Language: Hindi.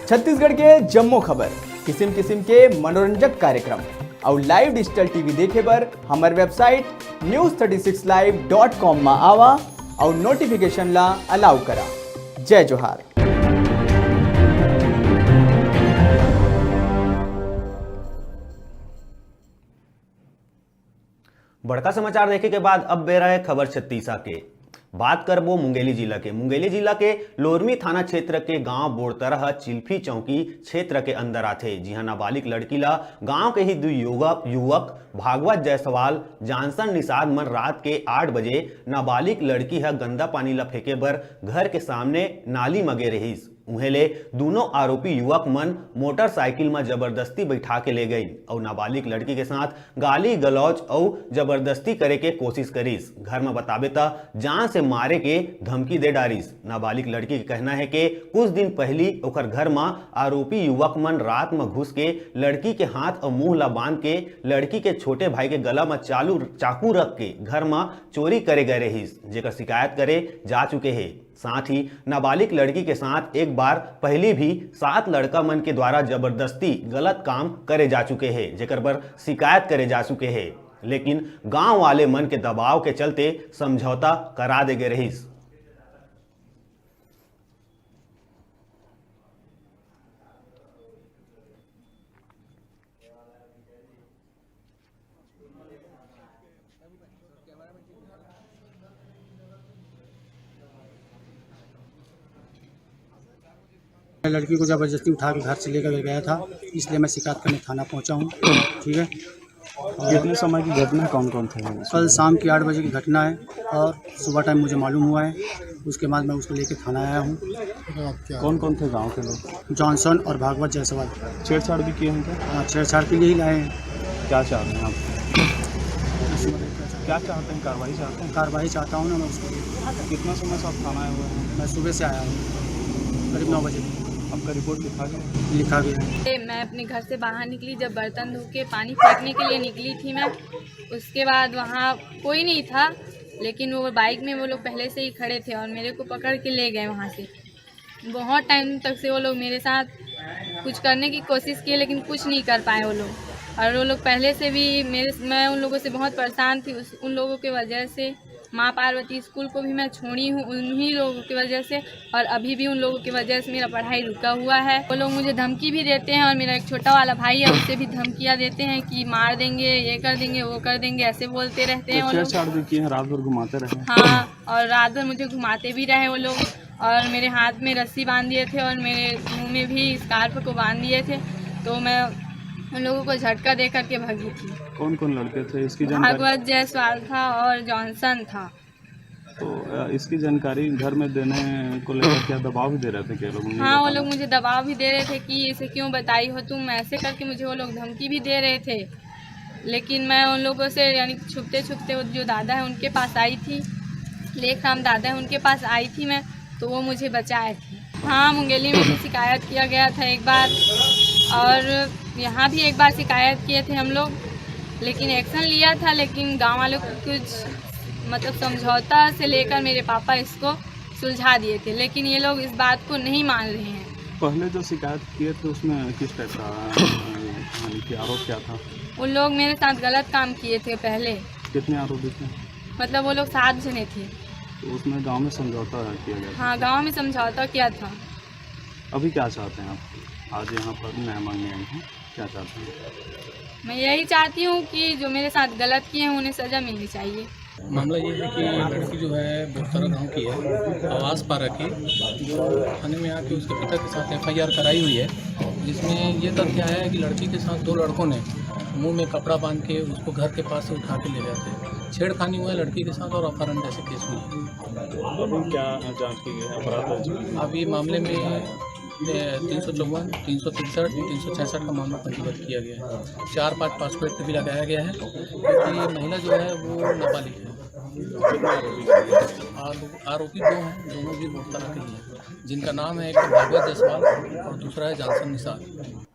छत्तीसगढ़ के जम्मो खबर, किस्म किस्म के मनोरंजक कार्यक्रम और लाइव डिजिटल टीवी देखे बर हमार वेबसाइट news36live.com में आवा और नोटिफिकेशन ला अलाउ करा। जय जोहार। बड़का समाचार देखे के बाद अब बेरा है खबर छत्तीसा के। बात करबो मुंगेली जिला के। मुंगेली जिला के लोरमी थाना क्षेत्र के गांव बोरतरह चिल्फी चौकी क्षेत्र के अंदर आथे, जिहां नाबालिग लड़की ला गांव के ही दो युवक भागवत जायसवाल जॉनसन निषाद मन रात के 8 बजे नाबालिग लड़की है गंदा पानी ला फेंके बर घर के सामने नाली मगे रहीस। उहेले दोनों आरोपी युवक मन मोटरसाइकिल में जबरदस्ती बैठा के ले गई और नाबालिग लड़की के साथ गाली गलौज और जबरदस्ती करे के कोशिश करीस। घर में बताबे त जान से मारे के धमकी दे डारिस। नाबालिग लड़की के कहना है कि कुछ दिन पहली ओकर घर में आरोपी युवक मन रात में घुस के लड़की के हाथ और मुंह ला बांध के लड़की के छोटे भाई के गला में चाकू रख के घर में चोरी करे गए रहीस, जेकर शिकायत करे जा चुके हैं। साथ ही नाबालिग लड़की के साथ एक बार पहले भी 7 लड़का मन के द्वारा जबरदस्ती गलत काम करे जा चुके हैं, जेकर पर शिकायत करे जा चुके हैं, लेकिन गांव वाले मन के दबाव के चलते समझौता करा दे गए रहीस। लड़की को ज़बरदस्ती उठा के घर से लेकर गया था, इसलिए मैं शिकायत करने थाना पहुंचा हूं। ठीक है। कितने समय की घटना, कौन कौन थे? कल शाम की 8 बजे की घटना है और सुबह टाइम मुझे मालूम हुआ है। उसके बाद मैं उसको लेकर थाना आया हूं। कौन कौन थे गांव के लोग? जॉनसन और भागवत जायसवाल। छेड़छाड़ भी किए हैं क्या? हाँ, छेड़छाड़ के लिए ही लाए हैं। क्या चाहते हैं आप? क्या चाहते हैं? कार्रवाई चाहते हैं? कार्रवाई चाहता हूँ ना मैं उसको। कितना समय से आप थाना आए हुए हैं? मैं सुबह से आया हूँ, करीब 9 बजे। आपका रिपोर्ट लिखा गया। मैं अपने घर से बाहर निकली, जब बर्तन धो के पानी फेंकने के लिए निकली थी मैं, उसके बाद वहाँ कोई नहीं था, लेकिन वो बाइक में वो लोग पहले से ही खड़े थे और मेरे को पकड़ के ले गए वहाँ से। बहुत टाइम तक से वो लोग मेरे साथ कुछ करने की कोशिश किए, लेकिन कुछ नहीं कर पाए वो लोग। और वो लोग पहले से भी मैं उन लोगों से बहुत परेशान थी। उन लोगों की वजह से माँ पार्वती स्कूल को भी मैं छोड़ी हूँ, उन्हीं लोगों की वजह से, और अभी भी उन लोगों की वजह से मेरा पढ़ाई रुका हुआ है। वो लोग मुझे धमकी भी देते हैं और मेरा एक छोटा वाला भाई है, उससे भी धमकियाँ देते हैं कि मार देंगे, ये कर देंगे, वो कर देंगे, ऐसे बोलते रहते हैं वो लोग। छेड़छाड़ भी किए हैं, रात भर घुमाते रहे? हाँ, और रात भर मुझे घुमाते भी रहे वो लोग, और मेरे हाथ में रस्सी बांध दिए थे और मेरे मुँह में भी स्कार्फ को बांध दिए थे। तो मैं उन लोगों को झटका दे करके भागी थी। कौन कौन लड़के थे इसकी जानकारी? भागवत जायसवाल था और जॉनसन था। तो इसकी जानकारी घर में देने को लेकर क्या दबाव भी दे रहे थे क्या लोग? हाँ, वो लोग मुझे दबाव भी दे रहे थे कि इसे क्यों बताई हो तुम, ऐसे करके मुझे वो लोग धमकी भी दे रहे थे। लेकिन मैं उन लोगों से यानी छुपते छुपते जो दादा है उनके पास आई थी, लेखराम दादा है उनके पास आई थी मैं, तो वो मुझे बचाए थे। हाँ, मुंगेली में भी शिकायत किया गया था एक बार, और यहाँ भी एक बार शिकायत किए थे हम लोग, लेकिन एक्शन लिया था, लेकिन गाँव वालों को कुछ मतलब समझौता से लेकर मेरे पापा इसको सुलझा दिए थे, लेकिन ये लोग इस बात को नहीं मान रहे हैं। पहले जो शिकायत किए थे उसमें किस टाइप का आरोप क्या था? उन लोग मेरे साथ गलत काम किए थे पहले। कितने आरोपी थे? मतलब वो लोग 7 जने थे। तो उसमें गांव में समझौता किया गया था? हाँ, गांव में समझौता किया था। अभी क्या चाहते हैं आप? आज यहाँ पर न्याय मांगने आए हैं, क्या चाहते हैं? मैं यही चाहती हूँ कि जो मेरे साथ गलत किए हैं उन्हें सज़ा मिलनी चाहिए। मामला ये है कि लड़की जो है बोरतरा गाँव की है, आवास पारा की, जो थाने में आके उसके पिता के साथ FIR कराई हुई है, जिसमें ये तथ्य आया है कि लड़की के साथ 2 लड़कों ने मुंह में कपड़ा बांध के उसको घर के पास से उठा के ले गए थे। छेड़खानी हुआ है लड़की के साथ और अपहरण जैसे केस हुए हैं। अभी क्या जांच की गई है? अपराध अभी मामले में 354, 363, 366 का मामला पंजीबद्ध किया गया है। 4-5 पासपोर्ट पे भी लगाया गया है, क्योंकि महिला जो है वो नाबालिग है। आरोपी 2 हैं, दोनों भी बोरतरा के ही हैं, जिनका नाम है एक भागवत जायसवाल और दूसरा है जॉनसन निषाद।